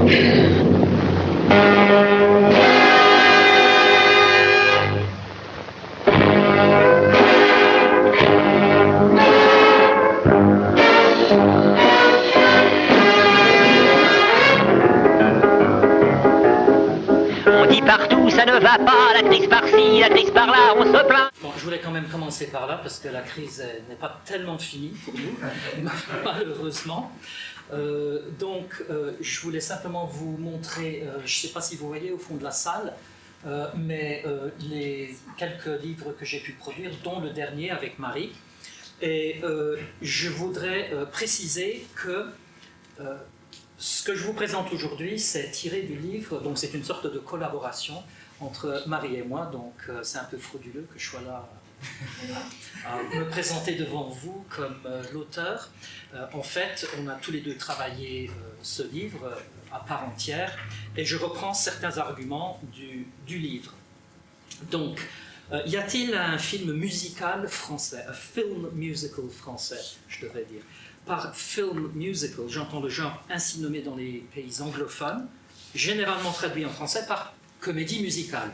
On dit partout ça ne va pas, la crise par-ci, la crise par-là, on se plaint. Bon, je voulais quand même commencer par là parce que la crise n'est pas tellement finie pour nous, malheureusement. Je voulais simplement vous montrer, je ne sais pas si vous voyez au fond de la salle, les quelques livres que j'ai pu produire, dont le dernier avec Marie. Et je voudrais préciser que ce que je vous présente aujourd'hui, c'est tiré du livre, donc c'est une sorte de collaboration entre Marie et moi, donc c'est un peu frauduleux que je sois là à me présenter devant vous comme l'auteur. En fait, on a tous les deux travaillé ce livre à part entière, et je reprends certains arguments du livre. Donc, y a-t-il un film musical français, un film musical français, je devrais dire? Par film musical, j'entends le genre ainsi nommé dans les pays anglophones, généralement traduit en français par comédie musicale.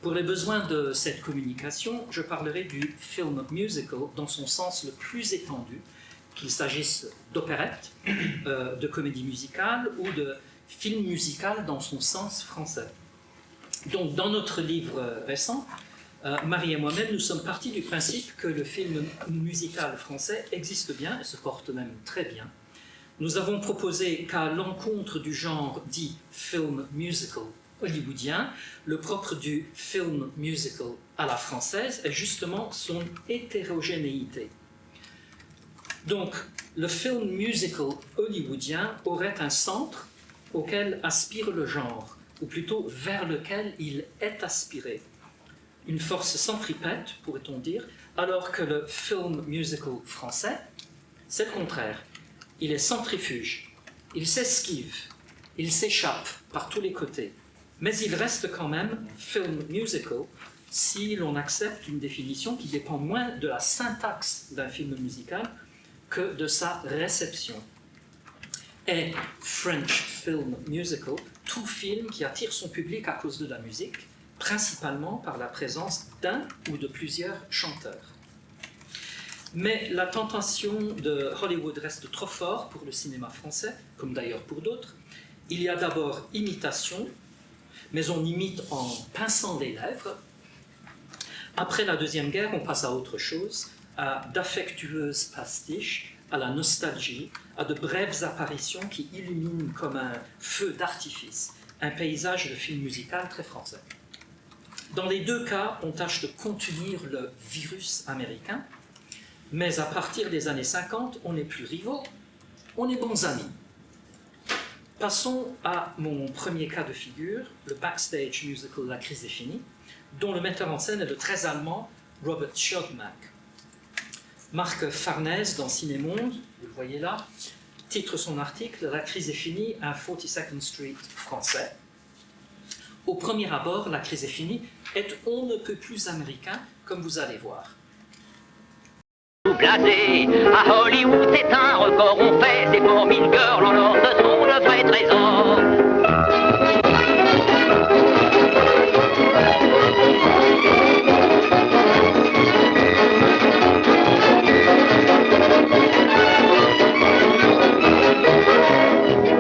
Pour les besoins de cette communication, je parlerai du film musical dans son sens le plus étendu, qu'il s'agisse d'opérette, de comédie musicale ou de film musical dans son sens français. Donc, dans notre livre récent, Marie et moi-même, nous sommes partis du principe que le film musical français existe bien et se porte même très bien. Nous avons proposé qu'à l'encontre du genre dit film musical hollywoodien, le propre du film musical à la française est justement son hétérogénéité. Donc, le film musical hollywoodien aurait un centre auquel aspire le genre, ou plutôt vers lequel il est aspiré. Une force centripète, pourrait-on dire, alors que le film musical français, c'est le contraire. Il est centrifuge, il s'esquive, il s'échappe par tous les côtés, mais il reste quand même film musical si l'on accepte une définition qui dépend moins de la syntaxe d'un film musical que de sa réception. Et French film musical, tout film qui attire son public à cause de la musique, principalement par la présence d'un ou de plusieurs chanteurs. Mais la tentation de Hollywood reste trop forte pour le cinéma français, comme d'ailleurs pour d'autres. Il y a d'abord imitation, mais on imite en pinçant les lèvres. Après la Deuxième Guerre, on passe à autre chose, à d'affectueuses pastiches, à la nostalgie, à de brèves apparitions qui illuminent comme un feu d'artifice un paysage de film musical très français. Dans les deux cas, on tâche de contenir le virus américain, mais à partir des années 50, on n'est plus rivaux, on est bons amis. Passons à mon premier cas de figure, le backstage musical La crise est finie, dont le metteur en scène est le très allemand Robert Schoedmack. Marc Farnèse, dans Ciné-Monde, vous le voyez là, titre son article « La crise est finie, un 42nd Street français ». Au premier abord, La crise est finie est on ne peut plus américain, comme vous allez voir. Blasé, à Hollywood c'est un record, on fait c'est pour mille girls en or, ce sont le vrai trésor.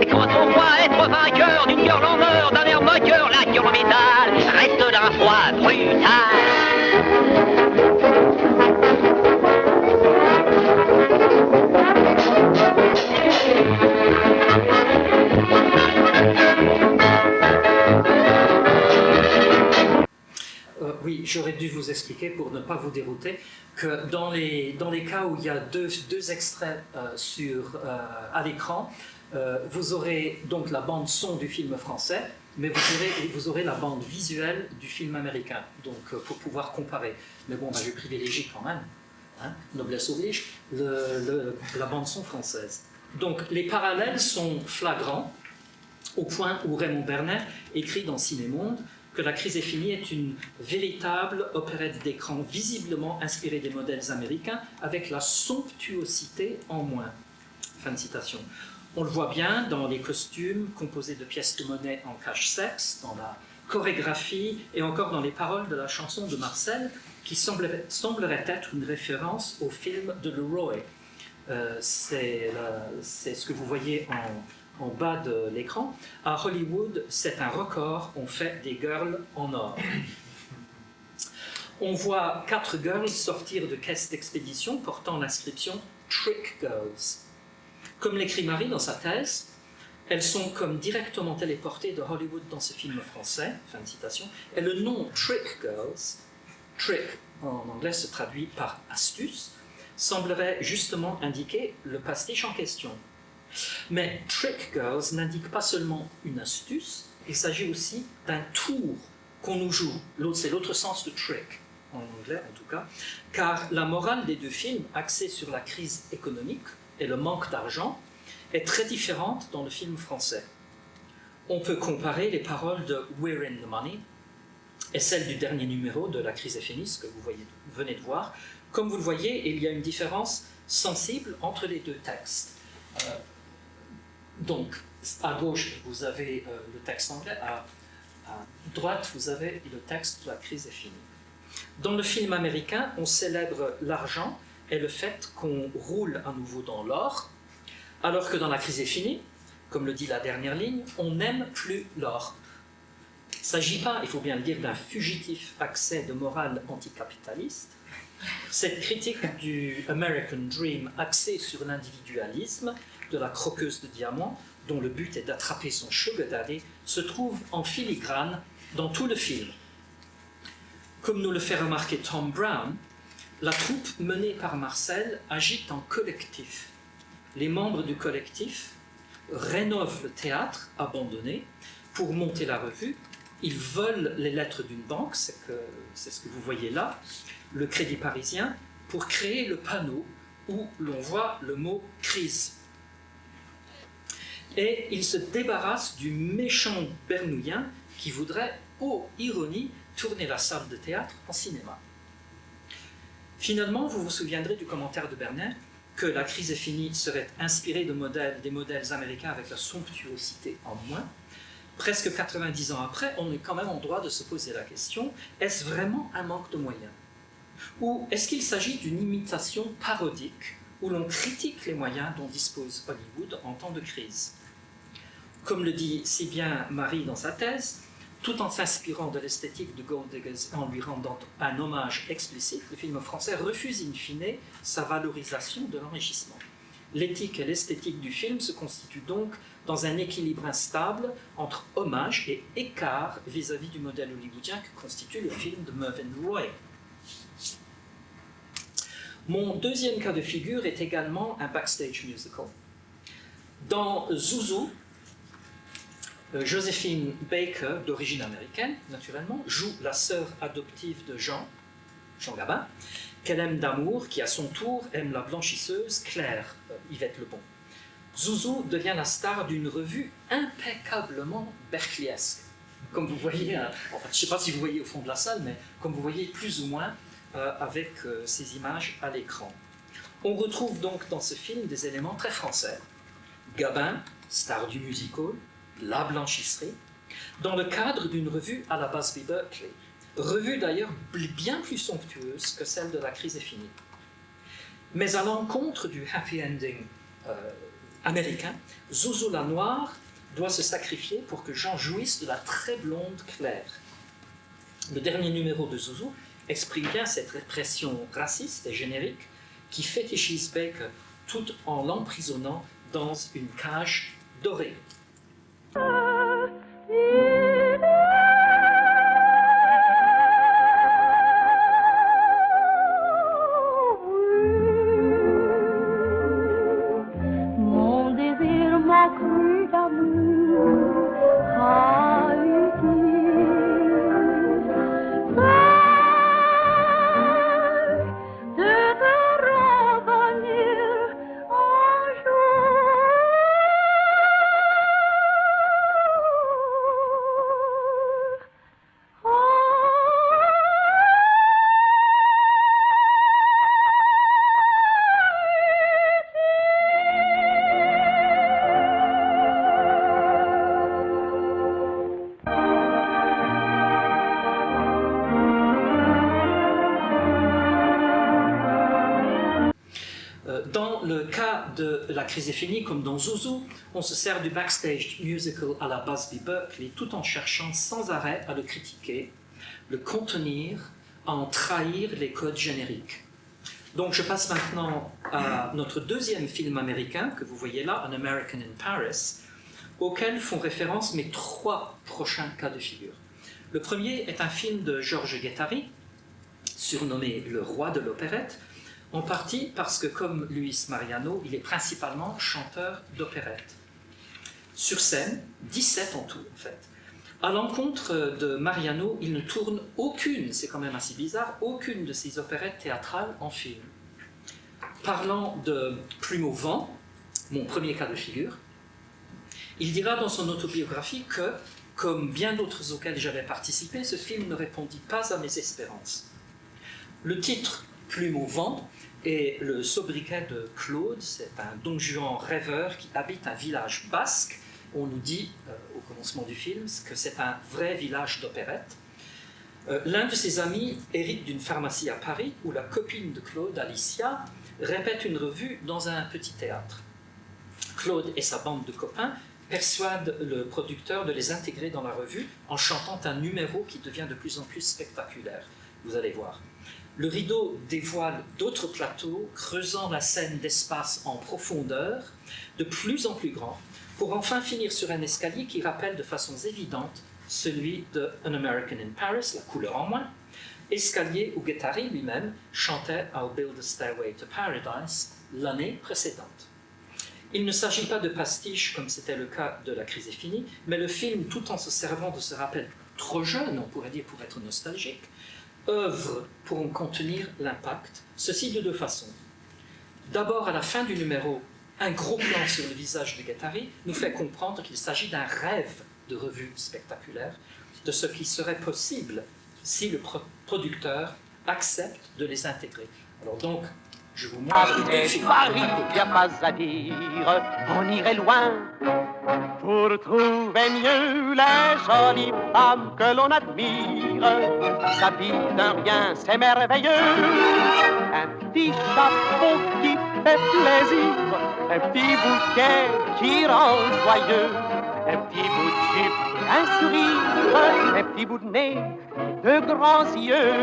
Et quand on croit être vainqueur d'une girl en or, d'un air moqueur, la girl en métal reste d'un froid brutal. Oui, j'aurais dû vous expliquer, pour ne pas vous dérouter, que dans les cas où il y a deux extraits à l'écran, vous aurez donc la bande son du film français, mais vous aurez la bande visuelle du film américain, donc pour pouvoir comparer. Mais bon, je privilégie quand même, hein, noblesse oblige, la bande son française. Donc les parallèles sont flagrants, au point où Raymond Bernet écrit dans Ciné-Monde que La crise est finie est une véritable opérette d'écran visiblement inspirée des modèles américains avec la somptuosité en moins. Fin de citation. On le voit bien dans les costumes composés de pièces de monnaie en cache-sexe, dans la chorégraphie et encore dans les paroles de la chanson de Marcel, qui semblerait être une référence au film de Leroy. C'est ce que vous voyez en bas de l'écran. À Hollywood, c'est un record, on fait des girls en or. On voit 4 girls sortir de caisses d'expédition portant l'inscription « Trick Girls ». Comme l'écrit Marie dans sa thèse, elles sont comme directement téléportées de Hollywood dans ce film français, fin de citation, et le nom Trick Girls, trick en anglais se traduit par astuce, semblerait justement indiquer le pastiche en question. Mais Trick Girls n'indique pas seulement une astuce, il s'agit aussi d'un tour qu'on nous joue. C'est l'autre sens de trick, en anglais en tout cas, car la morale des 2 films, axée sur la crise économique et le manque d'argent, est très différente dans le film français. On peut comparer les paroles de We're in the Money et celles du dernier numéro de La crise est finie, ce que vous venez de voir. Comme vous le voyez, il y a une différence sensible entre les 2 textes. Donc, à gauche, vous avez le texte anglais, à droite, vous avez le texte de La crise est finie. Dans le film américain, on célèbre l'argent et le fait qu'on roule à nouveau dans l'or, alors que dans La crise est finie, comme le dit la dernière ligne, on n'aime plus l'or. Il ne s'agit pas, il faut bien le dire, d'un fugitif accès de morale anticapitaliste. Cette critique du American Dream axée sur l'individualisme de la croqueuse de diamants, dont le but est d'attraper son sugar daddy, se trouve en filigrane dans tout le film. Comme nous le fait remarquer Tom Brown, la troupe menée par Marcel agit en collectif. Les membres du collectif rénovent le théâtre abandonné pour monter la revue. Ils volent les lettres d'une banque, c'est ce que vous voyez là, le Crédit Parisien, pour créer le panneau où l'on voit le mot « crise ». Et ils se débarrassent du méchant Bernouillen qui voudrait, oh ironie, tourner la salle de théâtre en cinéma. Finalement, vous vous souviendrez du commentaire de Berner que La crise est finie serait inspirée des modèles américains avec la somptuosité en moins. Presque 90 ans après, on est quand même en droit de se poser la question, est-ce vraiment un manque de moyens? Ou est-ce qu'il s'agit d'une imitation parodique où l'on critique les moyens dont dispose Hollywood en temps de crise? Comme le dit si bien Marie dans sa thèse, tout en s'inspirant de l'esthétique de Gold Diggers et en lui rendant un hommage explicite, le film français refuse in fine sa valorisation de l'enrichissement. L'éthique et l'esthétique du film se constituent donc dans un équilibre instable entre hommage et écart vis-à-vis du modèle hollywoodien que constitue le film de Mervyn Roy. Mon deuxième cas de figure est également un backstage musical. Dans Zouzou, Joséphine Baker, d'origine américaine, naturellement, joue la sœur adoptive de Jean Gabin, qu'elle aime d'amour, qui à son tour aime la blanchisseuse Claire, Yvette Lebon. Zouzou devient la star d'une revue impeccablement berkeleyesque. Comme vous voyez, enfin, je ne sais pas si vous voyez au fond de la salle, mais comme vous voyez plus ou moins avec ces images à l'écran. On retrouve donc dans ce film des éléments très français. Gabin, star du musical, la blanchisserie, dans le cadre d'une revue à la Busby Berkeley, revue d'ailleurs bien plus somptueuse que celle de La crise est finie. Mais à l'encontre du happy ending américain, Zouzou la Noire doit se sacrifier pour que Jean jouisse de la très blonde Claire. Le dernier numéro de Zouzou exprime bien cette répression raciste et générique qui fétichise Baker tout en l'emprisonnant dans une cage dorée. Mon désir m'a cru d'amour a Dans le cas de La crise est finie, comme dans Zouzou, on se sert du backstage musical à la Busby Berkeley tout en cherchant sans arrêt à le critiquer, le contenir, à en trahir les codes génériques. Donc je passe maintenant à notre deuxième film américain que vous voyez là, An American in Paris, auquel font référence mes 3 prochains cas de figure. Le premier est un film de Georges Guettari, surnommé le roi de l'opérette, en partie parce que, comme Luis Mariano, il est principalement chanteur d'opérette. Sur scène, 17 en tout en fait. À l'encontre de Mariano, il ne tourne aucune, c'est quand même assez bizarre, aucune de ses opérettes théâtrales en film. Parlant de Plume au vent, mon premier cas de figure, il dira dans son autobiographie que, comme bien d'autres auxquels j'avais participé, ce film ne répondit pas à mes espérances. Le titre Plume au vent est le sobriquet de Claude, c'est un don Juan rêveur qui habite un village basque. On nous dit au commencement du film que c'est un vrai village d'opérette. L'un de ses amis hérite d'une pharmacie à Paris où la copine de Claude, Alicia, répète une revue dans un petit théâtre. Claude et sa bande de copains persuadent le producteur de les intégrer dans la revue en chantant un numéro qui devient de plus en plus spectaculaire. Vous allez voir. Le rideau dévoile d'autres plateaux, creusant la scène d'espace en profondeur, de plus en plus grand, pour enfin finir sur un escalier qui rappelle de façon évidente celui de An American in Paris, la couleur en moins, escalier où Guettari lui-même chantait I'll Build a Stairway to Paradise l'année précédente. Il ne s'agit pas de pastiche comme c'était le cas de La crise est finie, mais le film, tout en se servant de ce rappel trop jeune, on pourrait dire pour être nostalgique, œuvre pour en contenir l'impact, ceci de 2 façons. D'abord, à la fin du numéro, un gros plan sur le visage de Guettari nous fait comprendre qu'il s'agit d'un rêve de revue spectaculaire, de ce qui serait possible si le producteur accepte de les intégrer. Alors donc, je vous montre Paris, il n'y a pas à dire, on irait loin pour trouver mieux les jolies femmes que l'on admire. Sa vie d'un rien, c'est merveilleux. Un petit chapeau qui fait plaisir, un petit bouquet qui rend joyeux, un petit bout de jupe, un sourire, un petit bout de nez, de grands yeux.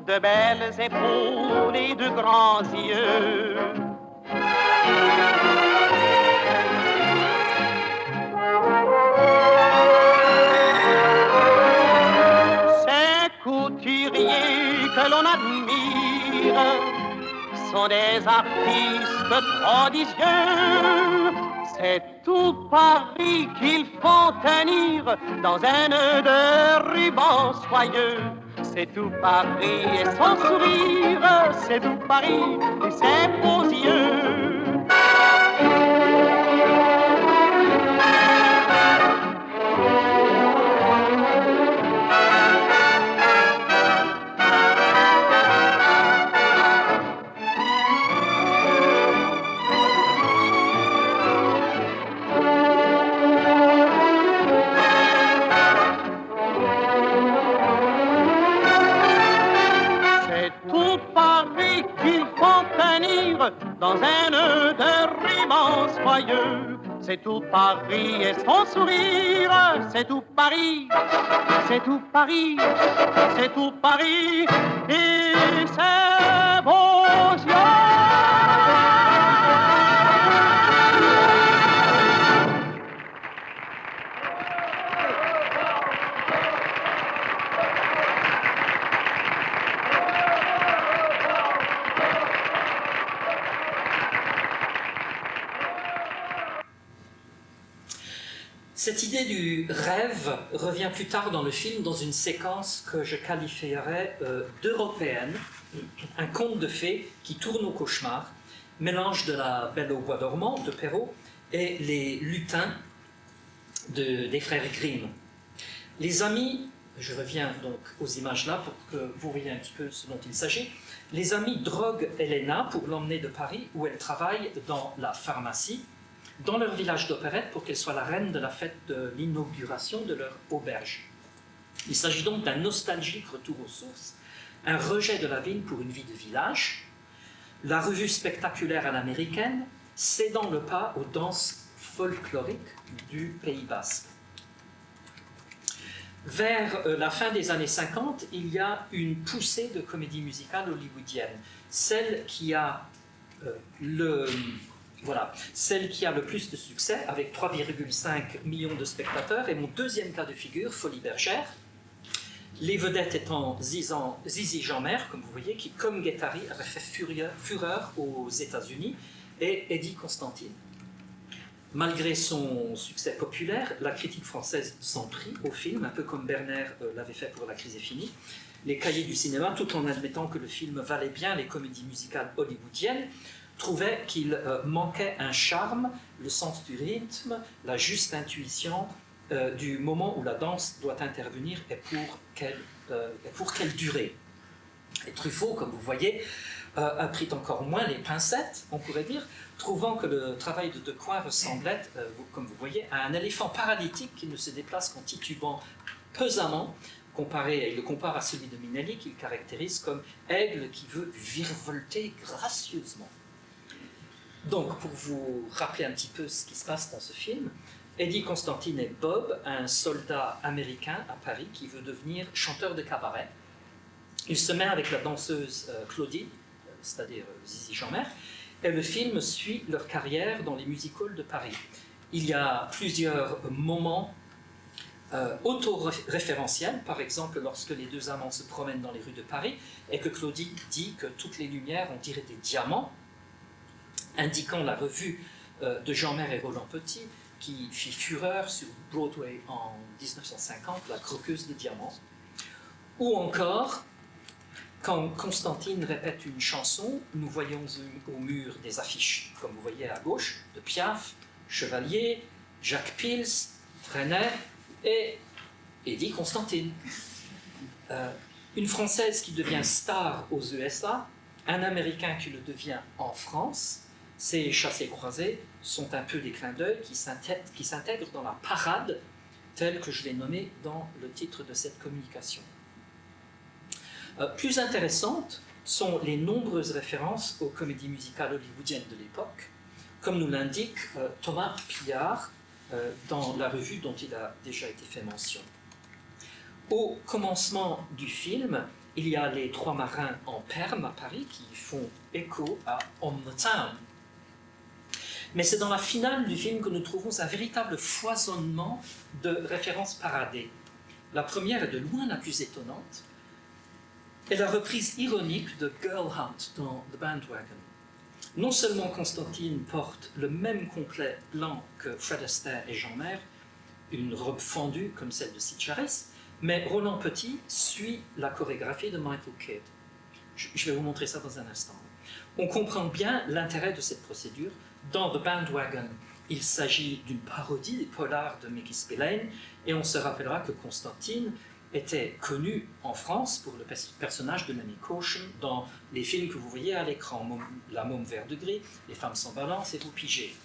De belles épaules et de grands yeux. Ces couturiers que l'on admire sont des artistes prodigieux. C'est tout Paris qu'ils font tenir dans un nœud de ruban soyeux. C'est tout Paris et son sourire, c'est tout Paris et ses beaux yeux. Dans un nœud de ruban soyeux, c'est tout Paris et son sourire, c'est tout Paris, c'est tout Paris, c'est tout Paris et ses beaux yeux. Cette idée du rêve revient plus tard dans le film dans une séquence que je qualifierais d'européenne un conte de fées qui tourne au cauchemar, mélange de La Belle au bois dormant de Perrault et les lutins des frères Grimm. Les amis, je reviens donc aux images là pour que vous voyez un petit peu ce dont il s'agit. Les amis droguent Helena pour l'emmener de Paris où elle travaille dans la pharmacie, dans leur village d'opérette pour qu'elle soit la reine de la fête de l'inauguration de leur auberge. Il s'agit donc d'un nostalgique retour aux sources, un rejet de la ville pour une vie de village, la revue spectaculaire à l'américaine, cédant le pas aux danses folkloriques du Pays Basque. Vers la fin des années 50, il y a une poussée de comédie musicale hollywoodienne, celle qui a le plus de succès, avec 3,5 millions de spectateurs, et mon deuxième cas de figure, Folies Bergère. Les vedettes étant Zizi Jeanmer, comme vous voyez, qui, comme Guettari, avait fait fureur aux États-Unis, et Eddie Constantine. Malgré son succès populaire, la critique française s'en prit au film, un peu comme Berner l'avait fait pour La crise est finie. Les cahiers du cinéma, tout en admettant que le film valait bien les comédies musicales hollywoodiennes, trouvaient qu'il manquait un charme, le sens du rythme, la juste intuition du moment où la danse doit intervenir et pour quelle durée. Et Truffaut, comme vous voyez, a pris encore moins les pincettes, on pourrait dire, trouvant que le travail de Decoing ressemblait, comme vous voyez, à un éléphant paralytique qui ne se déplace qu'en titubant pesamment. Il le compare à celui de Minelli, qu'il caractérise comme aigle qui veut virevolter gracieusement. Donc, pour vous rappeler un petit peu ce qui se passe dans ce film, Eddie Constantine est Bob, un soldat américain à Paris qui veut devenir chanteur de cabaret. Il se met avec la danseuse Claudie, c'est-à-dire Zizi Jeanmer, et le film suit leur carrière dans les music-halls de Paris. Il y a plusieurs moments autoréférentiels, par exemple lorsque les deux amants se promènent dans les rues de Paris et que Claudie dit que toutes les lumières ont tiré des diamants, indiquant la revue de Jeanmer et Roland Petit qui fit fureur sur Broadway en 1950, La croqueuse de diamants. Ou encore, quand Constantine répète une chanson, nous voyons au mur des affiches, comme vous voyez à gauche, de Piaf, Chevalier, Jacques Pils, Trenet et Eddie Constantine. Une Française qui devient star aux USA, un Américain qui le devient en France. Ces chassés-croisés sont un peu des clins d'œil qui s'intègrent dans la parade, telle que je l'ai nommée dans le titre de cette communication. Plus intéressantes sont les nombreuses références aux comédies musicales hollywoodiennes de l'époque, comme nous l'indique Thomas Pillard dans la revue dont il a déjà été fait mention. Au commencement du film, il y a les trois marins en perme à Paris qui font écho à On the Town. Mais c'est dans la finale du film que nous trouvons un véritable foisonnement de références paradées. La première est de loin la plus étonnante, et la reprise ironique de Girl Hunt dans The Bandwagon. Non seulement Constantine porte le même complet blanc que Fred Astaire et Jeanmer, une robe fendue comme celle de Sid Charisse, mais Roland Petit suit la chorégraphie de Michael Kidd. Je vais vous montrer ça dans un instant. On comprend bien l'intérêt de cette procédure. Dans The Bandwagon, il s'agit d'une parodie des polars de Mickey Spillane, et on se rappellera que Constantine était connu en France pour le personnage de Mamie Caution dans les films que vous voyez à l'écran, La Môme vert de gris, Les femmes sans balance et Vous pigez.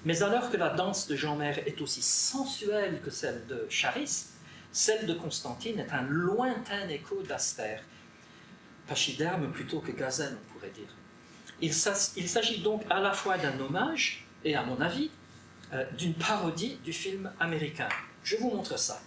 Mais alors que la danse de Jeanmer est aussi sensuelle que celle de Charisse, celle de Constantine est un lointain écho d'Astaire. Pachyderme plutôt que gazelle, on pourrait dire. Il s'agit donc à la fois d'un hommage et, à mon avis, d'une parodie du film américain. Je vous montre ça.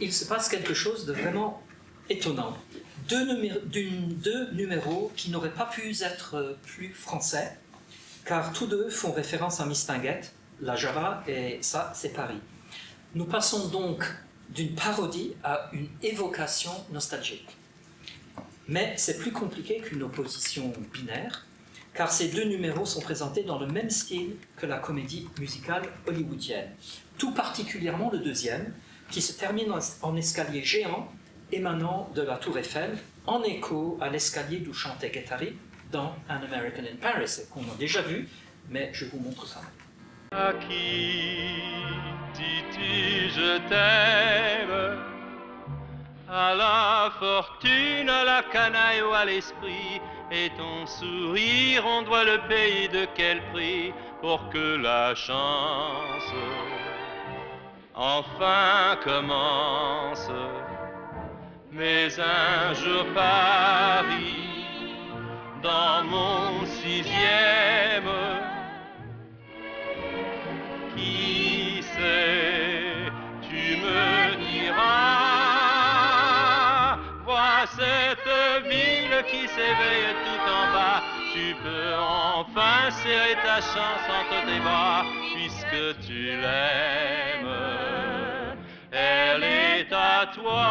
il se passe quelque chose de vraiment étonnant. Deux numéros qui n'auraient pas pu être plus français, car tous deux font référence à Miss Pinguette, la Java, et ça, c'est Paris. Nous passons donc d'une parodie à une évocation nostalgique. Mais c'est plus compliqué qu'une opposition binaire, car ces deux numéros sont présentés dans le même style que la comédie musicale hollywoodienne. Tout particulièrement le deuxième, qui se termine en escalier géant émanant de la Tour Eiffel, en écho à l'escalier d'où chantait Guattari dans An American in Paris, qu'on a déjà vu, mais je vous montre ça. À qui dis-tu je t'aime? À la fortune, à la canaille ou à l'esprit? Et ton sourire, on doit le payer de quel prix pour que la chance enfin commence? Mais un jour Paris, dans mon sixième, qui sait, tu me diras, vois cette ville qui s'éveille tout en bas, tu peux enfin serrer ta chance entre tes bras, puisque tu l'aimes, elle est à toi.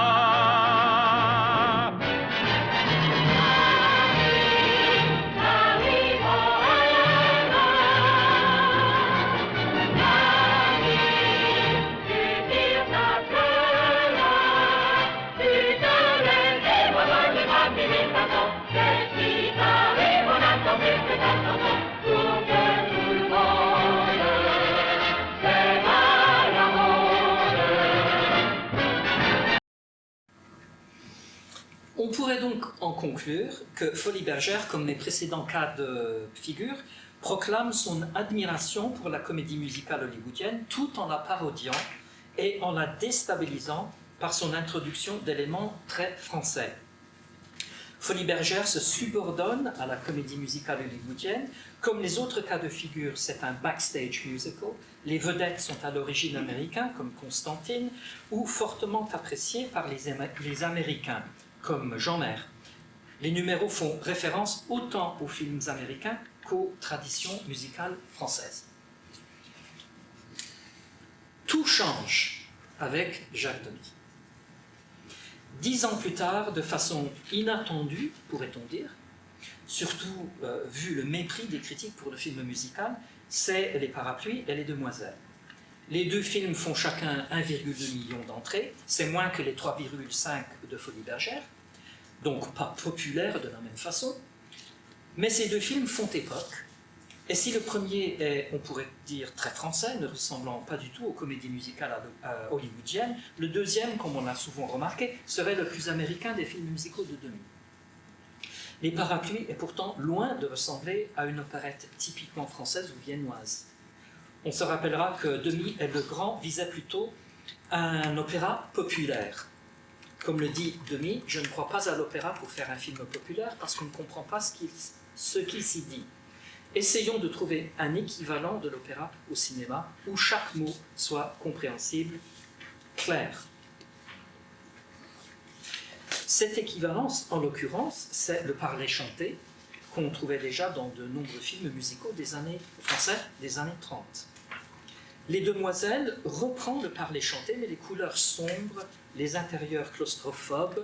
On pourrait donc en conclure que Folies Bergère, comme les précédents cas de figure, proclame son admiration pour la comédie musicale hollywoodienne tout en la parodiant et en la déstabilisant par son introduction d'éléments très français. Folies Bergère se subordonne à la comédie musicale hollywoodienne. Comme les autres cas de figure, c'est un backstage musical. Les vedettes sont à l'origine américains, comme Constantine, ou fortement appréciées par les Américains, comme Jean Maire. Les numéros font référence autant aux films américains qu'aux traditions musicales françaises. Tout change avec Jacques Demy. 10 ans plus tard, de façon inattendue, pourrait-on dire, surtout vu le mépris des critiques pour le film musical, c'est Les Parapluies et Les Demoiselles. Les deux films font chacun 1,2 million d'entrées, c'est moins que les 3,5 de Folies Bergère, donc pas populaire de la même façon, mais ces deux films font époque, et si le premier est, on pourrait dire, très français, ne ressemblant pas du tout aux comédies musicales hollywoodiennes, le deuxième, comme on l'a souvent remarqué, serait le plus américain des films musicaux de Demy. Les Parapluies est pourtant loin de ressembler à une opérette typiquement française ou viennoise. On se rappellera que Demy et Legrand visaient plutôt un opéra populaire. Comme le dit Demy, je ne crois pas à l'opéra pour faire un film populaire parce qu'on ne comprend pas ce qui s'y dit. Essayons de trouver un équivalent de l'opéra au cinéma où chaque mot soit compréhensible, clair. Cette équivalence, en l'occurrence, c'est le parler chanté qu'on trouvait déjà dans de nombreux films musicaux français des années 30. Les Demoiselles reprend le parler chanté, mais les couleurs sombres, les intérieurs claustrophobes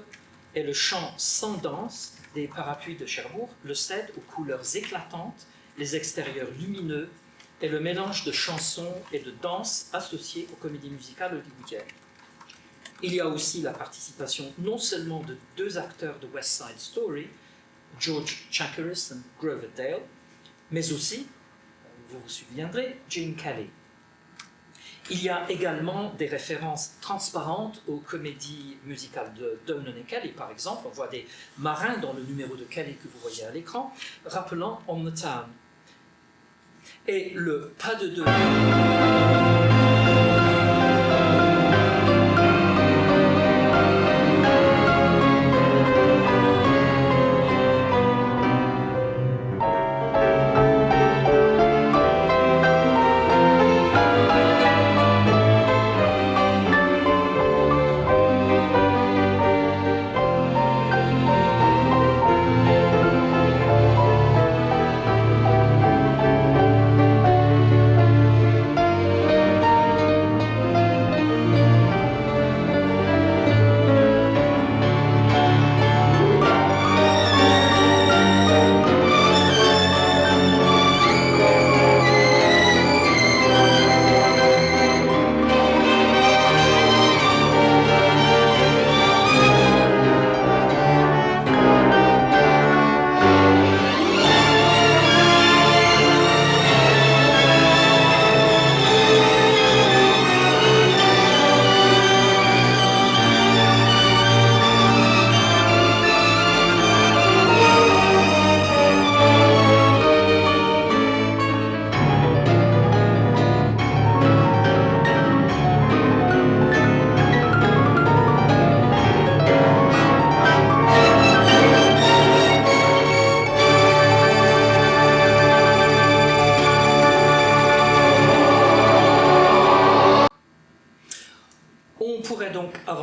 et le chant sans danse des Parapluies de Cherbourg le cèdent aux couleurs éclatantes, les extérieurs lumineux et le mélange de chansons et de danse associés aux comédies musicales hollywoodiennes. Il y a aussi la participation non seulement de deux acteurs de West Side Story, George Chakiris et Grover Dale, mais aussi, vous vous souviendrez, Gene Kelly. Il y a également des références transparentes aux comédies musicales de Donen et Kelly. Par exemple, on voit des marins dans le numéro de Kelly que vous voyez à l'écran, rappelant On the Town. Et le pas de deux.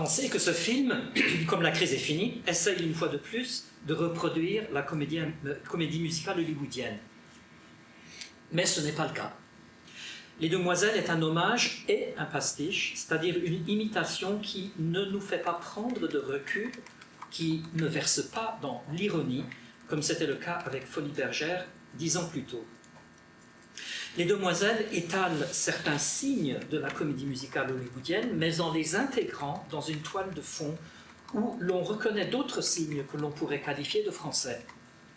penser que ce film, comme La crise est finie, essaye une fois de plus de reproduire la comédie musicale hollywoodienne. Mais ce n'est pas le cas. Les Demoiselles est un hommage et un pastiche, c'est-à-dire une imitation qui ne nous fait pas prendre de recul, qui ne verse pas dans l'ironie, comme c'était le cas avec Folies Bergère 10 ans plus tôt. Les Demoiselles étalent certains signes de la comédie musicale hollywoodienne, mais en les intégrant dans une toile de fond où l'on reconnaît d'autres signes que l'on pourrait qualifier de français,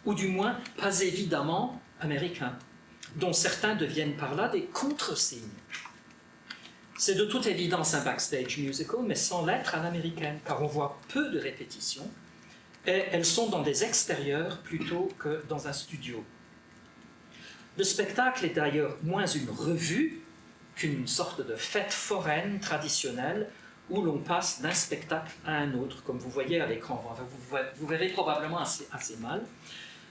ou du moins pas évidemment américains, dont certains deviennent par là des contre-signes. C'est de toute évidence un backstage musical, mais sans l'être à l'américaine, car on voit peu de répétitions, et elles sont dans des extérieurs plutôt que dans un studio. Le spectacle est d'ailleurs moins une revue qu'une sorte de fête foraine traditionnelle où l'on passe d'un spectacle à un autre, comme vous voyez à l'écran. Enfin, vous verrez probablement assez mal.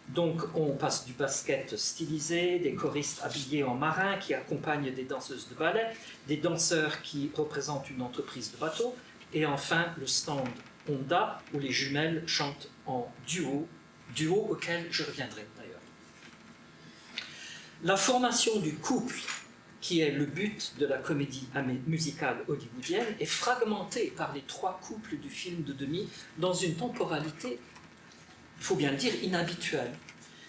Donc on passe du basket stylisé, des choristes habillés en marin qui accompagnent des danseuses de ballet, des danseurs qui représentent une entreprise de bateau, et enfin le stand Honda où les jumelles chantent en duo auquel je reviendrai d'ailleurs. La formation du couple, qui est le but de la comédie musicale hollywoodienne, est fragmentée par les 3 couples du film de Demy dans une temporalité, il faut bien le dire, inhabituelle.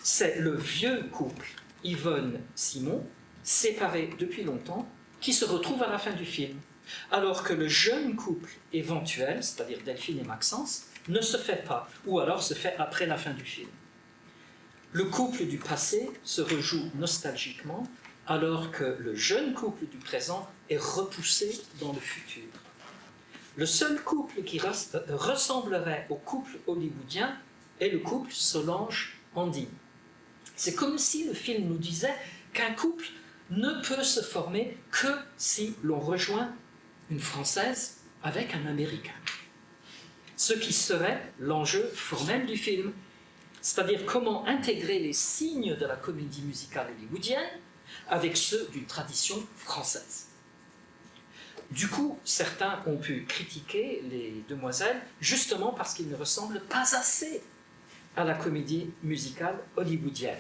C'est le vieux couple, Yvonne-Simon, séparé depuis longtemps, qui se retrouve à la fin du film, alors que le jeune couple éventuel, c'est-à-dire Delphine et Maxence, ne se fait pas, ou alors se fait après la fin du film. Le couple du passé se rejoue nostalgiquement, alors que le jeune couple du présent est repoussé dans le futur. Le seul couple qui ressemblerait au couple hollywoodien est le couple Solange-Andy. C'est comme si le film nous disait qu'un couple ne peut se former que si l'on rejoint une Française avec un Américain. Ce qui serait l'enjeu formel du film, c'est-à-dire comment intégrer les signes de la comédie musicale hollywoodienne avec ceux d'une tradition française. Du coup, certains ont pu critiquer les Demoiselles justement parce qu'ils ne ressemblent pas assez à la comédie musicale hollywoodienne.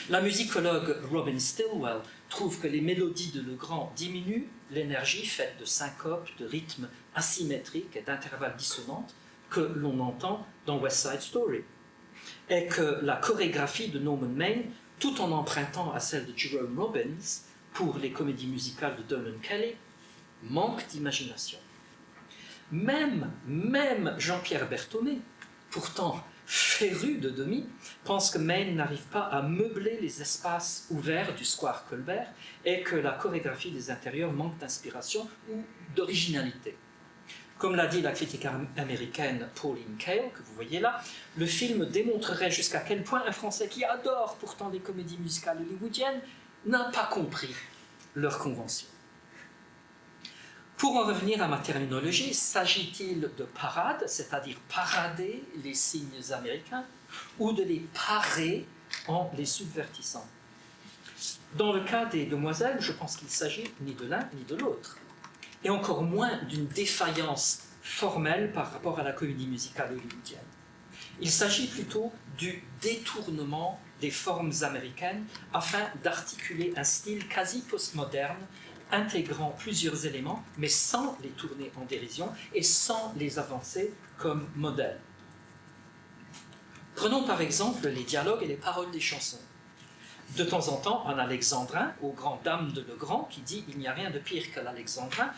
La musicologue Robin Stilwell trouve que les mélodies de Legrand diminuent l'énergie faite de syncopes, de rythmes asymétriques et d'intervalles dissonantes que l'on entend dans West Side Story, et que la chorégraphie de Norman Maine, tout en empruntant à celle de Jerome Robbins pour les comédies musicales de Dolan Kelly, manque d'imagination. Même Jean-Pierre Berthomé, pourtant féru de Demy, pense que Maine n'arrive pas à meubler les espaces ouverts du square Colbert et que la chorégraphie des intérieurs manque d'inspiration ou d'originalité. Comme l'a dit la critique américaine Pauline Kael, que vous voyez là, le film démontrerait jusqu'à quel point un Français qui adore pourtant les comédies musicales hollywoodiennes n'a pas compris leurs conventions. Pour en revenir à ma terminologie, s'agit-il de parade, c'est-à-dire parader les signes américains, ou de les parer en les subvertissant? Dans le cas des Demoiselles, je pense qu'il s'agit ni de l'un ni de l'autre, et encore moins d'une défaillance formelle par rapport à la comédie musicale hollywoodienne. Il s'agit plutôt du détournement des formes américaines afin d'articuler un style quasi postmoderne intégrant plusieurs éléments, mais sans les tourner en dérision et sans les avancer comme modèle. Prenons par exemple les dialogues et les paroles des chansons. De temps en temps, un alexandrin, aux grandes dames de Legrand, qui dit « il n'y a rien de pire que l'alexandrin,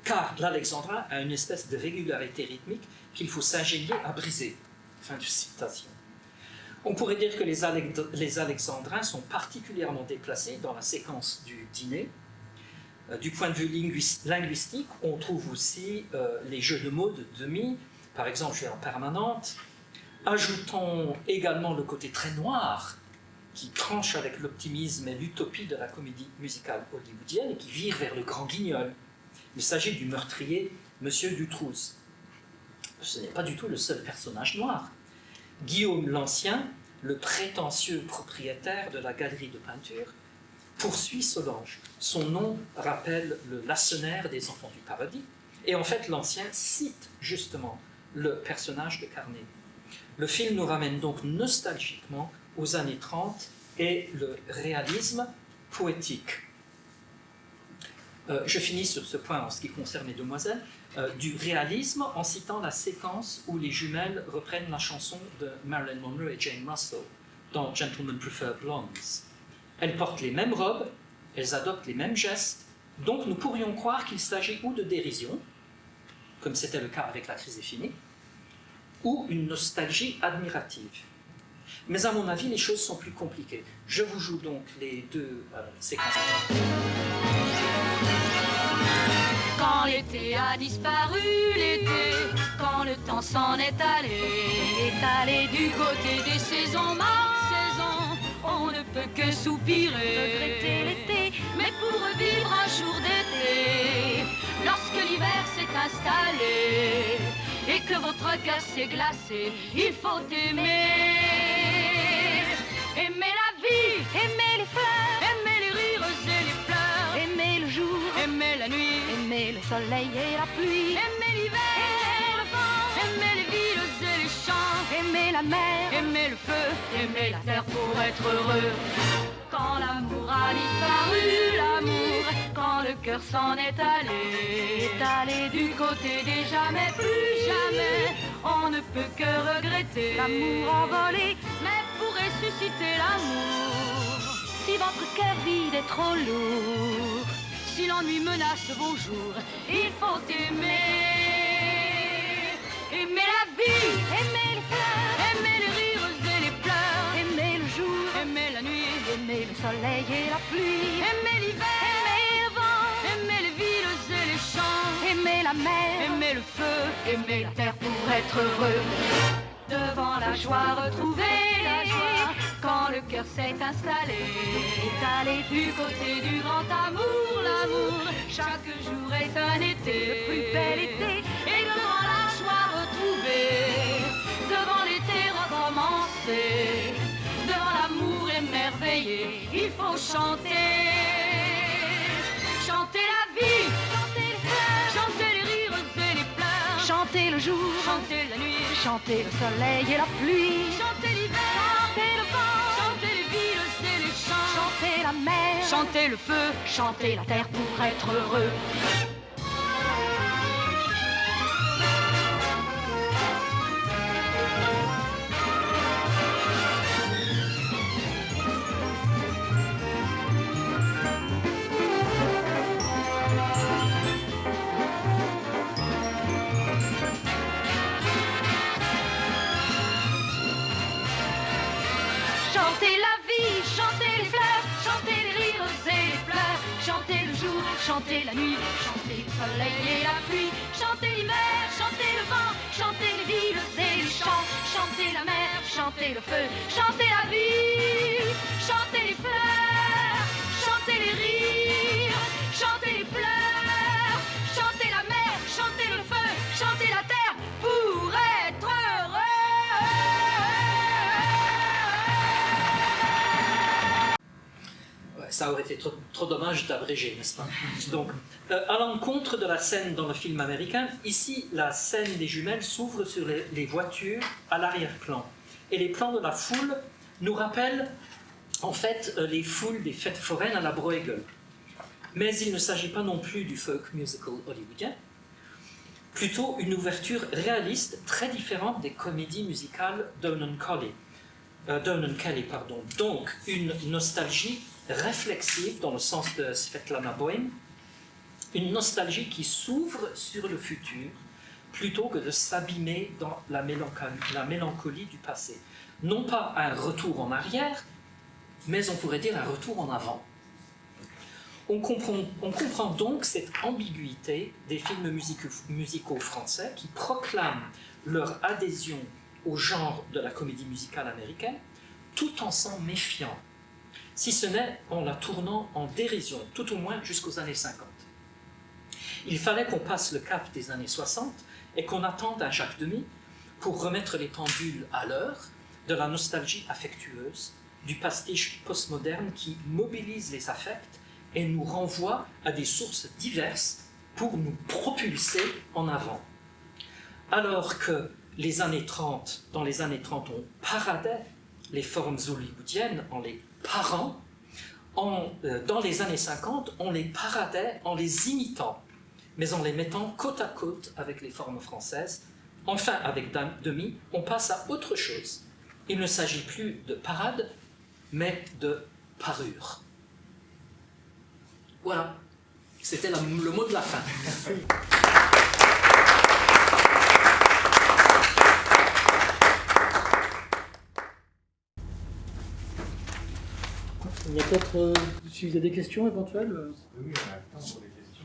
car l'alexandrin a une espèce de régularité rythmique qu'il faut s'ingénier à briser ». Fin de citation. On pourrait dire que les alexandrins sont particulièrement déplacés dans la séquence du dîner. Du point de vue linguistique, on trouve aussi les jeux de mots de Demy, par exemple « je suis en permanente ». Ajoutons également le côté très noir qui tranche avec l'optimisme et l'utopie de la comédie musicale hollywoodienne et qui vire vers le grand guignol. Il s'agit du meurtrier Monsieur Dutroux. Ce n'est pas du tout le seul personnage noir. Guillaume l'Ancien, le prétentieux propriétaire de la galerie de peinture, poursuit Solange. Son nom rappelle le Lacenaire des Enfants du Paradis, Et en fait, l'ancien cite justement le personnage de Carnegie. Le film nous ramène donc nostalgiquement aux années 30 et le réalisme poétique. Je finis sur ce point en ce qui concerne les demoiselles, du réalisme en citant la séquence où les jumelles reprennent la chanson de Marilyn Monroe et Jane Russell dans Gentlemen Prefer Blondes. Elles portent les mêmes robes, elles adoptent les mêmes gestes, donc nous pourrions croire qu'il s'agit ou de dérision, comme c'était le cas avec La crise est finie, ou une nostalgie admirative. Mais à mon avis, les choses sont plus compliquées. Je vous joue donc les deux séquences. Quand l'été a disparu, l'été, quand le temps s'en est allé du côté des saisons, ma saison, on ne peut que soupirer, regretter l'été, mais pour revivre un jour d'été, lorsque l'hiver s'est installé et que votre cœur s'est glacé, il faut aimer. Aimer la vie, aimer les fleurs, aimer les rires et les pleurs, aimer le jour, aimer la nuit, aimer le soleil et la pluie, aimer l'hiver, aimer le vent, aimer les villes et les champs, aimer la mer, aimer le feu, aimer la terre pour être heureux. Quand l'amour a disparu, l'amour, quand le cœur s'en est allé du côté des jamais, plus jamais, on ne peut que regretter l'amour envolé, mais pour ressusciter l'amour, si votre cœur vide est trop lourd, si l'ennui menace vos jours, il faut aimer. Aimer la vie, aimer les fleurs, aimer les rires et les pleurs, aimer le jour, aimer la nuit, aimer le soleil et la pluie, aimer l'hiver, aimer le vent, aimer les villes et les champs, aimer la mer, aimer le feu, aimer la terre pour être heureux. Devant la joie retrouvée, la joie, quand le cœur s'est installé du côté du grand amour, l'amour, chaque jour est un été, le plus bel été, et devant la joie retrouvée, devant l'été recommencé, devant l'amour émerveillé, il faut chanter. Chanter la vie, chanter les fleurs, chanter les rires et les pleurs, chanter le jour, chanter la nuit, chanter le soleil et la pluie, chanter l'hiver, chanter le vent, chanter les villes et les champs, chanter la mer, chanter le feu, chanter la terre pour être heureux. Chantez la vie, chantez les fleurs, chantez les rires et les pleurs, chantez le jour, chantez la nuit, chantez le soleil et la pluie, chantez l'hiver, chantez le vent, chantez les villes et les champs, chantez la mer, chantez le feu, chantez la vie, chantez les fleurs, chantez les rires, chantez les pleurs, chantez la mer, chantez le feu, chantez la terre pour être heureux. Ça aurait été trop dommage d'abréger, n'est-ce pas? Donc, à l'encontre de la scène dans le film américain, ici, la scène des jumelles s'ouvre sur les voitures à l'arrière-plan. Et les plans de la foule nous rappellent, en fait, les foules des fêtes foraines à la Bruegel. Mais il ne s'agit pas non plus du folk musical hollywoodien, plutôt une ouverture réaliste très différente des comédies musicales d'Onan Kelly. Donc, une nostalgie réflexive dans le sens de Svetlana Boym, une nostalgie qui s'ouvre sur le futur plutôt que de s'abîmer dans la mélancolie du passé. Non pas un retour en arrière, mais on pourrait dire un retour en avant. On comprend donc cette ambiguïté des films musicaux français qui proclament leur adhésion au genre de la comédie musicale américaine tout en s'en méfiant, si ce n'est en la tournant en dérision, tout au moins jusqu'aux années 50. Il fallait qu'on passe le cap des années 60 et qu'on attende un Jacques Demy pour remettre les pendules à l'heure de la nostalgie affectueuse, du pastiche postmoderne qui mobilise les affects et nous renvoie à des sources diverses pour nous propulser en avant. Alors que les années 30, dans les années 30, on paradait les formes hollywoodiennes en les parant, dans les années 50, on les paradait en les imitant, mais en les mettant côte à côte avec les formes françaises. Enfin, avec Demy, on passe à autre chose. Il ne s'agit plus de parade, mais de parure. Voilà, c'était le mot de la fin. Il y a peut-être, si vous avez des questions éventuelles. Oui, on a le temps pour les questions.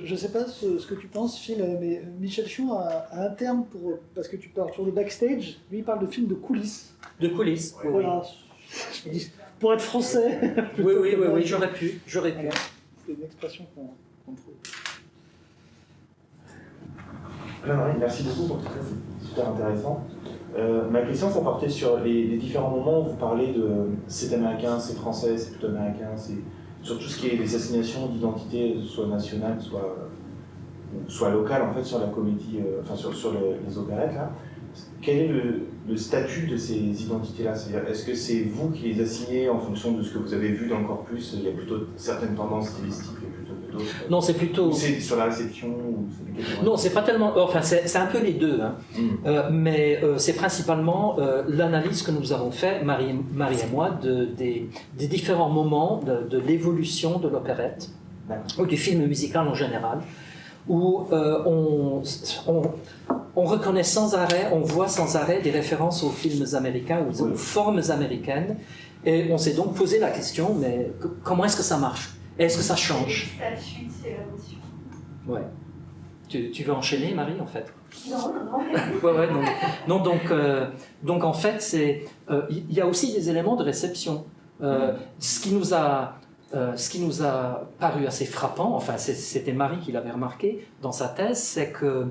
Je ne sais pas ce que tu penses, Phil, mais Michel Chion a un terme parce que tu parles sur le backstage, lui il parle de film de coulisses. De coulisses, oui. Voilà. Oui. Pour être français. Oui, j'aurais pu. Voilà. C'est une expression qu'on trouve. Jean-Marie, merci beaucoup pour tout ça, c'est super intéressant. Ma question, ça portait sur les différents moments où vous parlez de c'est américain, c'est français, c'est plutôt américain, c'est sur tout ce qui est des assignations d'identité, soit nationale, soit locale, en fait, sur la comédie, enfin sur les opérettes, là. Quel est le statut de ces identités-là? C'est-à-dire, est-ce que c'est vous qui les assignez en fonction de ce que vous avez vu dans le corpus? Il y a plutôt certaines tendances stylistiques et plutôt que d'autres? Non, c'est plutôt... Ou c'est sur la réception ou Non, c'est pas tellement... Enfin, c'est un peu les deux. Hein. Mais c'est principalement l'analyse que nous avons fait, Marie et moi, des différents moments de l'évolution de l'opérette, ou du film musical en général, où on reconnaît sans arrêt, on voit sans arrêt des références aux films américains, aux formes américaines, et on s'est donc posé la question, mais comment est-ce que ça marche? Est-ce que ça change? Le statut de ces émotions. Ouais. Tu veux enchaîner, Marie, en fait? Non. Ouais, non, donc en fait, il y a aussi des éléments de réception. Ce qui nous a paru assez frappant, enfin c'était Marie qui l'avait remarqué dans sa thèse, c'est que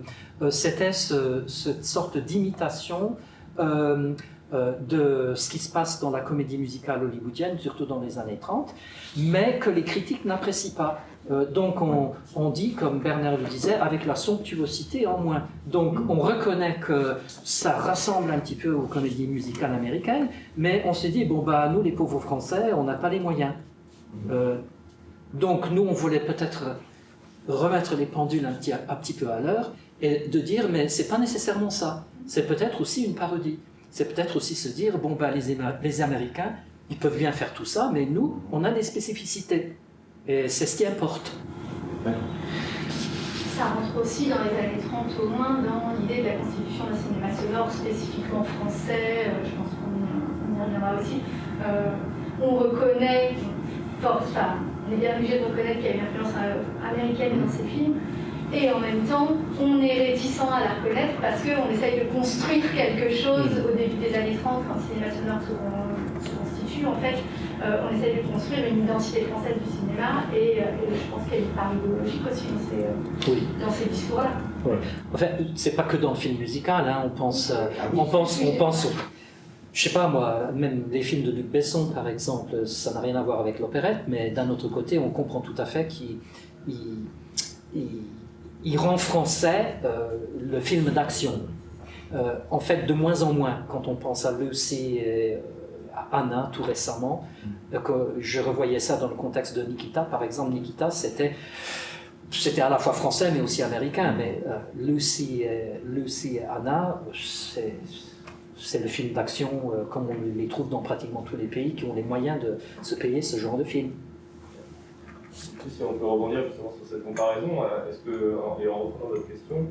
c'était cette sorte d'imitation de ce qui se passe dans la comédie musicale hollywoodienne, surtout dans les années 30, mais que les critiques n'apprécient pas. Donc on dit, comme Bernard le disait, avec la somptuosité en moins. Donc on reconnaît que ça ressemble un petit peu aux comédies musicales américaines, mais on s'est dit, bon bah nous les pauvres Français, on n'a pas les moyens. Donc nous on voulait peut-être remettre les pendules un petit peu à l'heure et de dire mais c'est pas nécessairement ça, c'est peut-être aussi une parodie, c'est peut-être aussi se dire bon bah les Américains ils peuvent bien faire tout ça mais nous on a des spécificités et c'est ce qui importe. Ça rentre aussi dans les années 30 au moins dans l'idée de la constitution d'un cinéma sonore spécifiquement français, je pense qu'on y reviendra aussi. On reconnaît on est bien obligé de reconnaître qu'il y a une influence américaine dans ces films, et en même temps, on est réticent à la reconnaître parce qu'on essaye de construire quelque chose au début des années 30, quand le cinéma sonore se constitue, en fait, on essaye de construire une identité française du cinéma, et je pense qu'il y a une part idéologique aussi dans ces discours-là. Oui. Enfin, c'est pas que dans le film musical, hein, on pense je sais pas moi, même les films de Luc Besson par exemple, ça n'a rien à voir avec l'opérette, mais d'un autre côté, on comprend tout à fait qu'il rend français le film d'action. En fait, de moins en moins, quand on pense à Lucy et à Anna tout récemment, que je revoyais ça dans le contexte de Nikita, par exemple, Nikita c'était à la fois français mais aussi américain, mais Lucy et Anna, c'est le film d'action comme on les trouve dans pratiquement tous les pays qui ont les moyens de se payer ce genre de film. Si on peut rebondir justement sur cette comparaison, est-ce que, et en reprenant votre question,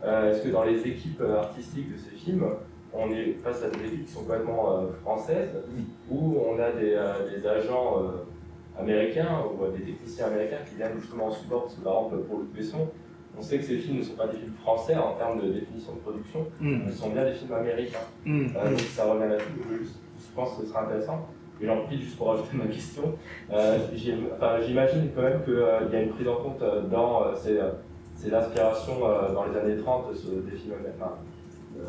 est-ce que dans les équipes artistiques de ces films, on est face à des équipes qui sont complètement françaises, où on a des agents américains ou des techniciens américains qui viennent justement en support, parce que par exemple pour Luc Besson, on sait que ces films ne sont pas des films français en termes de définition de production, mais sont bien des films américains. Donc ça revient là-dessus, je pense que ce sera intéressant. Et j'en profite juste pour rajouter ma question. J'imagine quand même qu'il y a une prise en compte dans ces inspirations dans les années 30 des films américains.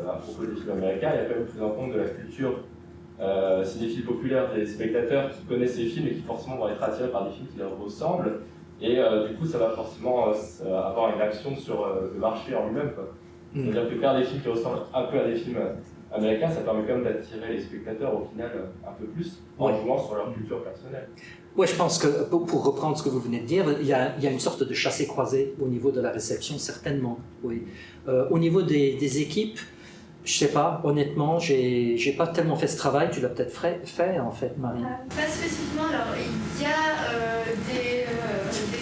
À propos des films américains, il y a quand même une prise en compte de la culture cinéphiles populaires, des spectateurs qui connaissent ces films et qui forcément vont être attirés par des films qui leur ressemblent. Et du coup, ça va forcément avoir une action sur le marché en lui-même. C'est-à-dire que faire des films qui ressemblent un peu à des films américains, ça permet quand même d'attirer les spectateurs au final un peu plus, en jouant sur leur culture personnelle. Oui, je pense que, pour reprendre ce que vous venez de dire, il y a une sorte de chassé-croisé au niveau de la réception, certainement. Oui. Au niveau des équipes, je sais pas, honnêtement, j'ai pas tellement fait ce travail. Tu l'as peut-être fait en fait, Marie. Pas spécifiquement. Alors, il y a des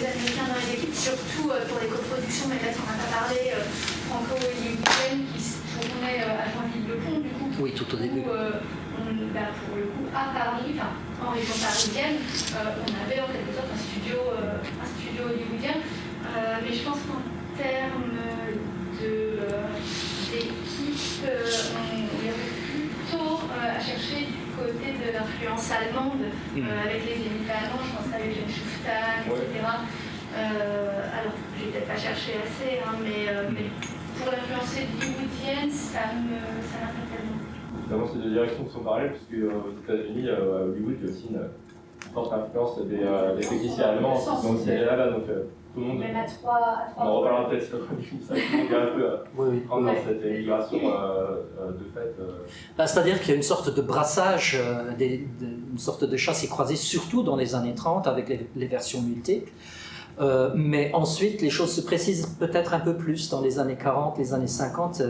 Américains dans les équipes, surtout pour les coproductions, mais là, on n'a pas parlé, franco-hollywoodiennes qui se tournaient à Joinville-le-Pont, du coup. Oui, tout au début. Pour le coup, à Paris, enfin, en région parisienne, on avait en quelque sorte un studio hollywoodien. Mais je pense qu'en termes d'équipe, on irait plutôt à chercher du côté de l'influence allemande, avec les élites allemandes, je pense à Eugen Schuftan, etc. Alors, je vais peut-être pas chercher assez, hein, mais pour l'influence hollywoodienne, ça m'interpelle. Évidemment, c'est deux directions qui sont parallèles, puisque aux États-Unis, à Hollywood, il y a aussi une forte influence des techniciens allemands qui sont aussi allés là-bas. Donc, tout le monde. Même à trois. On en reparlera peut-être sur ça, tout le monde est un peu prendre cette immigration de fait. C'est-à-dire qu'il y a une sorte de brassage, une sorte de chasse et croisée, surtout dans les années 30, avec les versions multiples. Mais ensuite, les choses se précisent peut-être un peu plus dans les années 40, les années 50.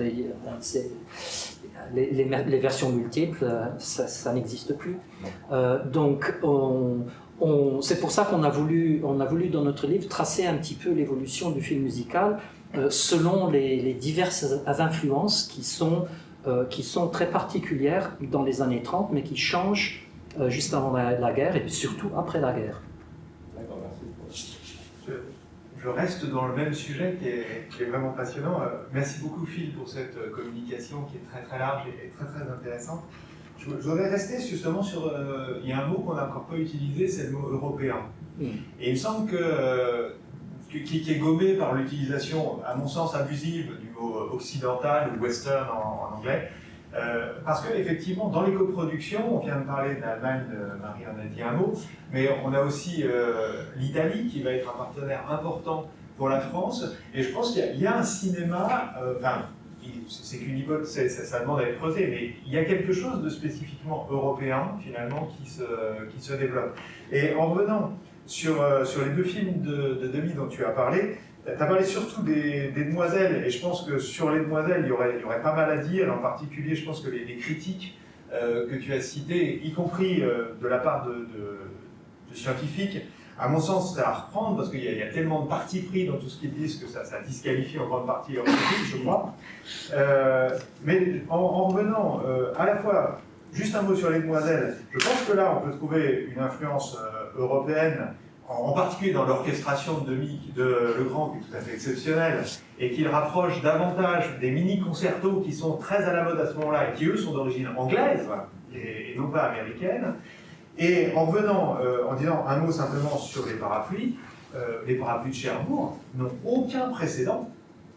Les versions multiples, ça n'existe plus. Donc, c'est pour ça qu'on a voulu dans notre livre tracer un petit peu l'évolution du film musical selon les diverses influences qui sont très particulières dans les années 30, mais qui changent juste avant la guerre et surtout après la guerre. D'accord, merci. Je reste dans le même sujet qui est vraiment passionnant. Merci beaucoup Phil pour cette communication qui est très très large et très très intéressante. Je voudrais rester justement sur... il y a un mot qu'on n'a encore pas utilisé, c'est le mot européen. Et il me semble qui est gommé par l'utilisation, à mon sens abusive, du mot occidental ou western en anglais. Parce qu'effectivement, dans les coproductions, on vient de parler de l'Allemagne, Marie en a dit un mot, mais on a aussi l'Italie qui va être un partenaire important pour la France. Et je pense qu'il y a un cinéma, c'est qu'une hypothèse, ça demande à être creusé, mais il y a quelque chose de spécifiquement européen, finalement, qui se développe. Et en revenant sur les deux films de Demy dont tu as parlé, tu as parlé surtout des demoiselles, et je pense que sur les demoiselles, il y aurait pas mal à dire, en particulier, je pense que les critiques que tu as citées, y compris de la part de scientifiques, à mon sens, c'est à reprendre, parce qu'il y a tellement de partis pris dans tout ce qu'ils disent que ça disqualifie en grande partie leur critique, je crois. Mais en revenant à la fois, juste un mot sur les demoiselles, je pense que là, on peut trouver une influence européenne, en particulier dans l'orchestration de Legrand, qui est tout à fait exceptionnelle, et qui le rapproche davantage des mini-concertos qui sont très à la mode à ce moment-là, et qui eux sont d'origine anglaise, et non pas américaine. Et en revenant, en disant un mot simplement sur les parapluies de Cherbourg n'ont aucun précédent,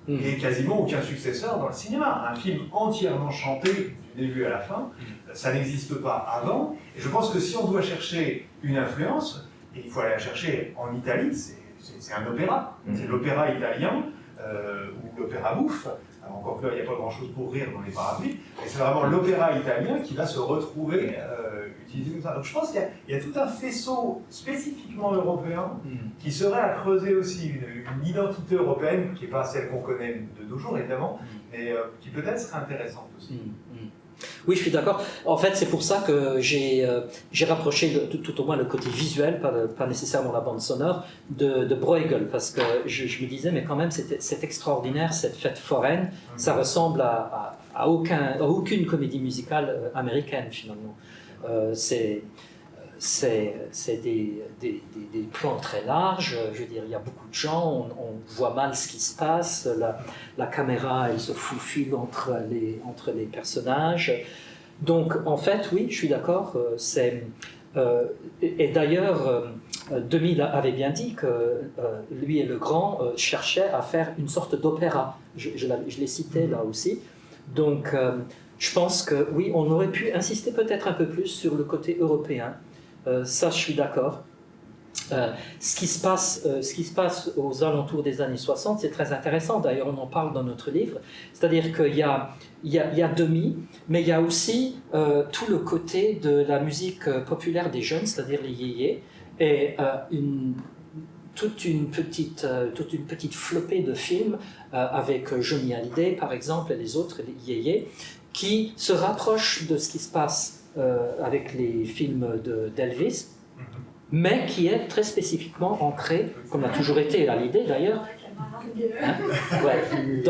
et quasiment aucun successeur dans le cinéma. Un film entièrement chanté du début à la fin, ça n'existe pas avant, et je pense que si on doit chercher une influence, et il faut aller la chercher en Italie, c'est un opéra. C'est l'opéra italien, ou l'opéra bouffe. Alors encore que là, il n'y a pas grand-chose pour rire dans les parapluies. Et c'est vraiment l'opéra italien qui va se retrouver utilisé comme ça. Donc je pense qu'il y a tout un faisceau spécifiquement européen qui serait à creuser aussi, une identité européenne qui n'est pas celle qu'on connaît de nos jours, évidemment, mais qui peut-être serait intéressante aussi. Oui, je suis d'accord. En fait, c'est pour ça que j'ai rapproché tout au moins le côté visuel, pas nécessairement la bande sonore, de Bruegel, parce que je me disais, mais quand même, c'est extraordinaire, cette fête foraine, ça ressemble à aucune comédie musicale américaine, finalement. C'est des plans très larges, je veux dire, il y a beaucoup de gens, on voit mal ce qui se passe, la caméra, elle se faufile entre les personnages. Donc, en fait, oui, je suis d'accord, et d'ailleurs, Demy avait bien dit que lui et Legrand cherchaient à faire une sorte d'opéra. Je l'ai cité là aussi. Donc, Je pense que oui, on aurait pu insister peut-être un peu plus sur le côté européen. Ça, je suis d'accord. Ce qui se passe aux alentours des années 60, c'est très intéressant. D'ailleurs, on en parle dans notre livre. C'est-à-dire qu'il y a Demi, mais il y a aussi tout le côté de la musique populaire des jeunes, c'est-à-dire les yéyés, et toute une petite flopée de films avec Johnny Hallyday, par exemple, et les autres, les yéyés, qui se rapprochent de ce qui se passe avec les films d'Elvis, mais qui est très spécifiquement ancré, comme l'a toujours été Hallyday d'ailleurs. Hein? Ouais.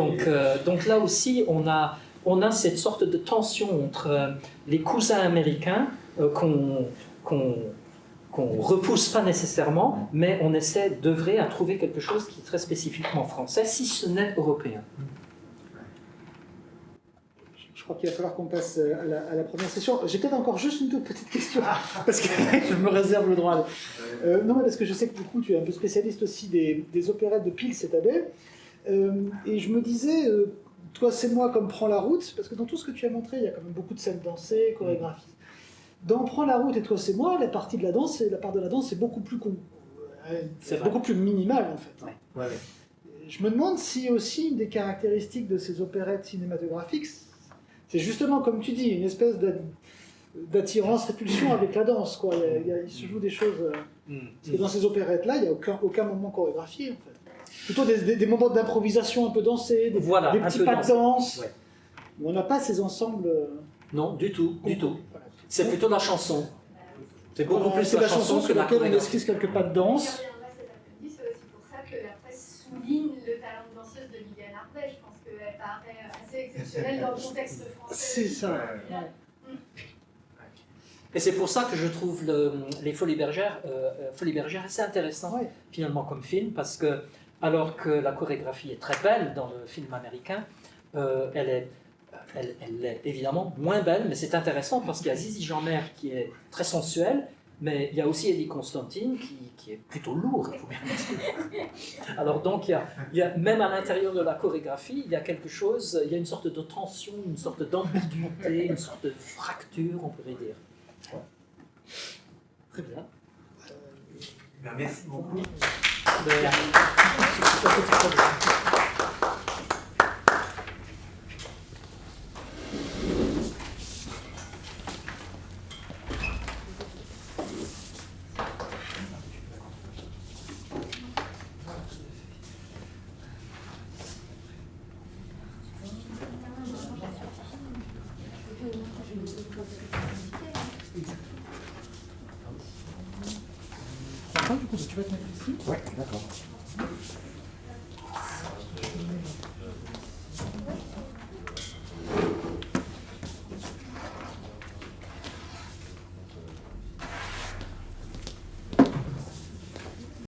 Donc là aussi, on a cette sorte de tension entre les cousins américains qu'on repousse pas nécessairement, mais on essaie d'œuvrer à trouver quelque chose qui est très spécifiquement français, si ce n'est européen. Je crois qu'il va falloir qu'on passe à la première session. J'ai peut-être encore juste une toute petite question, parce que je me réserve le droit. Non, mais parce que je sais que du coup, tu es un peu spécialiste aussi des opérettes de Pils et Tabet. Et je me disais, toi c'est moi comme Prends la route, parce que dans tout ce que tu as montré, il y a quand même beaucoup de scènes dansées, chorégraphies. Dans Prends la route et toi c'est moi, la part de la danse est beaucoup plus minimale en fait. Ouais. Je me demande si aussi une des caractéristiques de ces opérettes cinématographiques, c'est justement, comme tu dis, une espèce d'attirance, répulsion avec la danse, quoi. Il se joue des choses... Parce que dans ces opérettes-là, il n'y a aucun moment chorégraphié, en fait. Plutôt des moments d'improvisation un peu dansés, des petits pas de danse. Ouais. On n'a pas ces ensembles... Non, du tout. Voilà. C'est plutôt la chanson. C'est beaucoup plus la chanson sur laquelle on esquisse quelques pas de danse. C'est aussi pour ça que la presse souligne le talent de danseuse de Liliane Arbet. Je pense qu'elle paraît assez exceptionnelle dans le contexte français. C'est ça. Et c'est pour ça que je trouve les Folies Bergères assez intéressant finalement comme film, parce que alors que la chorégraphie est très belle dans le film américain, elle est évidemment moins belle, mais c'est intéressant parce qu'il y a Zizi Jeanmaire qui est très sensuelle, mais il y a aussi Eddie Constantine qui est plutôt lourd, il faut bien le dire. Alors donc il y a même à l'intérieur de la chorégraphie, il y a quelque chose, il y a une sorte de tension, une sorte d'ambiguïté, une sorte de fracture, on pourrait dire. Très bien. Merci beaucoup. Du coup, tu vas te mettre ici ? Ouais, d'accord.